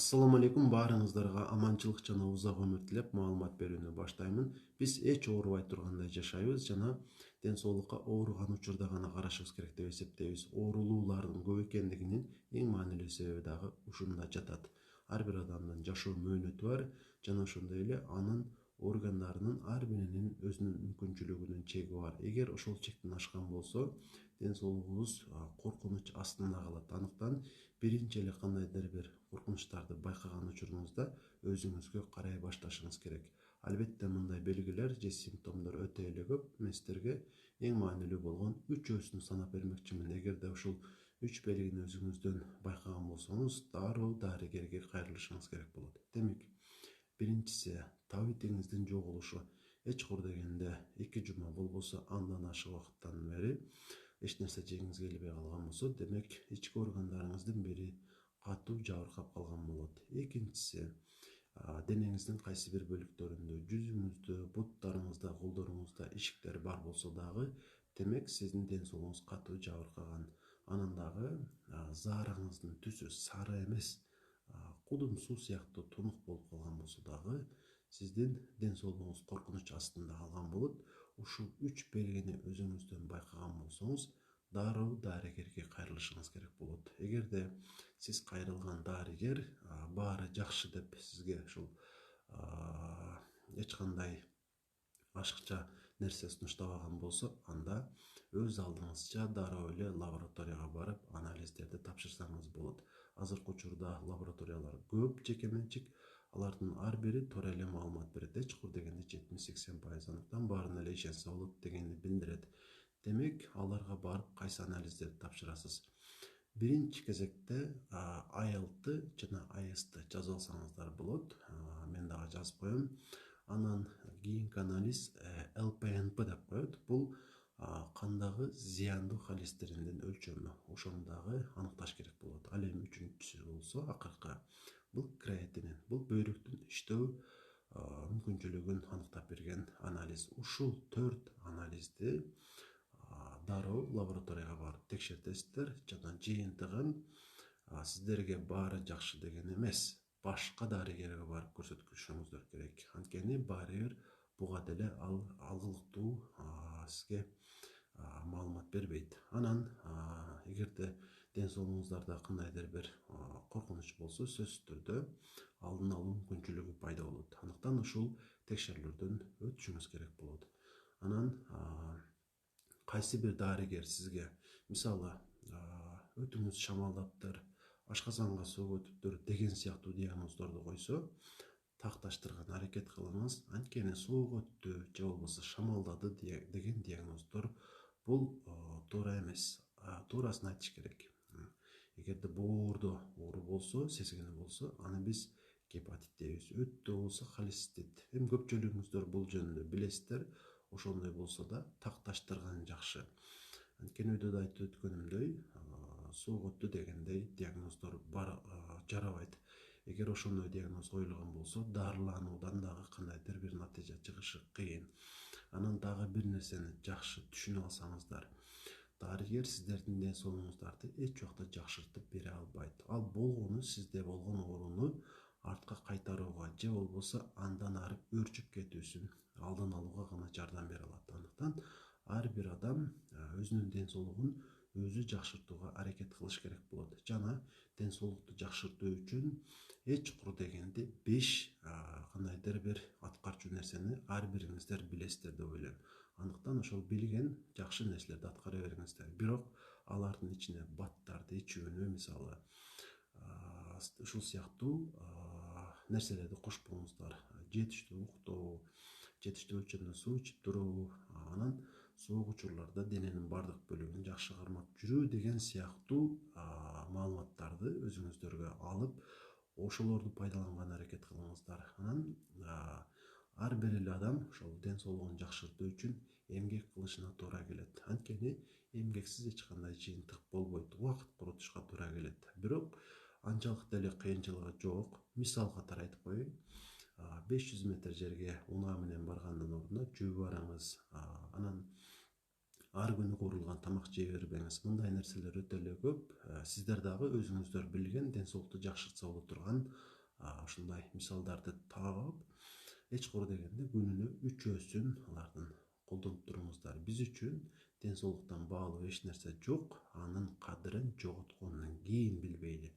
Assalamu alaikum, баарыңыздарга аманчылык жана узак өмүр тилеп маалымат берүүнү баштаймын. Биз эч оорубай турганда жашайбыз жана ден соолукка ооруган учурда гана карашыбыз керек деп эсептейбиз. Оорулуулардын көп экендигинин эң маанилүү себеби дагы ушунда жатат. Ар бир адамдын жашоо мөөнөтү бар жана ошондой эле анын органдарынын ар биринин өзүнүн мүмкүнчүлүгүнүн чеги бар. Эгер ошол чектен ашкан болсо, ден соолугубуз коркунуч астында калат. Анықтан биринчи эле кандайдыр бир коркунучтарды байкаган учуруңузда өзүңүзгө карай башташыңыз керек. Албетте мындай белгилер же симптомдор өтө эле көп. Мен сиздерге эң маанилүү болгон үчөөсүн санап бермекчимин. Эгерде ушул 3 белгини өзүңүздөн байкаган болсоңуз, дароо дарыгерге кайрылышыңыз керек болот. Демек, биринчиси табитиңиздин жоголушу. Эч кур дегенде 2 жума болбосо андан ашык убакыттан бери эч нерсе жегиңиз келбей калган болсо, демек ички органдарыңыздын бири катуу жабыркап калган болот. Экинчиси, денеңиздин кайсы бир бөлүктөрүндө, жүзүңүздө, буттарыңызда, колдоруңузда ишиктер бар болсо дагы, демек сиздин ден соолугуңуз катуу жабыркаган. Анан дагы заарыңыздын түсү сары эмес, кудум суу сыяктуу тунук болуп калган болсо дагы, сиздин ден соолугуңуз коркунуч астында калган болот. Ушул 3 белгини өзүңүздөн байкаган болсоңуз, дароо дарыгерге кайрылышыңыз керек болот. Эгерде сиз кайрылган дарыгер баары жакшы деп сизге ушул эч кандай ашыкча нерсе сунуштабаган болсо, анда өз алдыңызча дароо эле лабораторияга барып анализдерди тапшырсаңыз болот. Азыркы учурда лабораториялар көп, жеке менчик, алардын ар бири туура эле маалымат берет. Эч кур дегенде 70-80%, анықтан баарына эле ишенсе болот дегенди билдирет. Демек, аларга барып кайсы анализдерди тапшырасыз? Биринчи кезекте ILT жана IST жазып алсаңыздар болот. Мен дагы жазып коем. Анан кийинки анализ LPNP деп коет. Бул кандагы зыяндуу холестериндин өлчөмү. Ошону дагы аныкташ керек болот. Ал эми үчүнчүсү болсо, акыркы, бул креатинин. Бул бөйрөктүн иштөө мүмкүнчүлүгүн аныктап берген анализ. Ушул 4 анализди дароо лабораторияга барып текшертесиздер жана жыйынтыгын сиздерге баары жакшы деген эмес, башка дарыгерге барып көрсөткүшүңүздөр керек. Анткени баары бир буга деле алгылыктуу сизге маалымат бербейт. Анан эгерде ден соолугуңуздарда кандайдыр бир коркунуч болсо, сөзсүз түрдө алдын алуу мүмкүнчүлүгү пайда болот. Анықтан ушул текшерүүлөрдөн өтүшүңүз керек болот. Анан кайсы бир дарыгер сизге, мисалы, өтүңүз шамалдаптыр, ашказанга суу өтүптүр деген сыяктуу диагноздорду койсо, такташтырган аракет кылыңыз. Анткени суук өттү же болбосо шамалдады деген диагноздор бул туура эмес. Туурасын айтыш керек. Эгерде боордо оору болсо, сезгени болсо, аны биз гепатит дейбиз. Өттө болсо холецистит. Эми көпчүлүгүңүздөр бул жөнүндө билесиздер. Ошондой болсо да такташтырган жакшы. Анткени өйдө айтып өткөнүмдөй, суук өттү дегендей диагноздор жарабайт. Эгер ошондой диагноз коюлган болсо, дарылануудан дагы кандайдыр бир натыйжа чыгышы кыйын. Анан дагы бир нерсени жакшы түшүнүп алсаңыздар, дарыгер сиздердин ден соолугуңуздарды эч убакта жакшыртып бере албайт. Ал болгону сизде болгон ооруну артка кайтарууга же болбосо андан ары өрчүп кетүүсүн алдын алууга гана жардам бере алат. Андыктан ар бир адам өзүнүн ден соолугун өзү жакшыртууга аракет кылыш керек болот. Жана ден соолукту жакшыртуу үчүн эч кур дегенде 5 кандайдыр бир аткарчу нерсени ар бириңиздер билесиздер деп ойлойм. Андыктан ошол билген жакшы нерселерди аткара бериңиздер. Бирок алардын ичине баттарды ичүүнү, мисалы, ушул сыяктуу нерселерди кошпоңуздар. Жетиштүү уктоо, жетиштүү өлчөмдө суу ичип туруу, анан суук учурларда дененин бардык бөлүгүн жакшы кармап жүрүү деген сыяктуу маалыматтарды өзүңүздөргө алып, ошолорду пайдаланган аракет кылыңыздар. Анан ар бир эле адам ошол ден соолугун жакшыртуу үчүн эмгек кылышына туура келет. Анткени эмгексиз эч кандай жыйынтык болбойт. Убакыт коротушка туура келет. Бирок анчалык деле кыйынчылыгы жок. Мисал катары айтып коеюн. 500 метр жерге унаа менен баргандын ордуна жөө барыңыз. Анан ар күнү куурулган тамак жей бербеңиз. Мындай нерселер өтө эле көп. Сиздер дагы өзүңүздөр билген денсаулыкту жакшыртса боло турган ушундай мисалдарды таап, эч кур дегенде күнүнө 3 өсүн алардын колдонуп туруңуздар. Биз үчүн денсаулыктан баалуу эч нерсе жок. Анын кадырын жоготкондон кийин билбейли.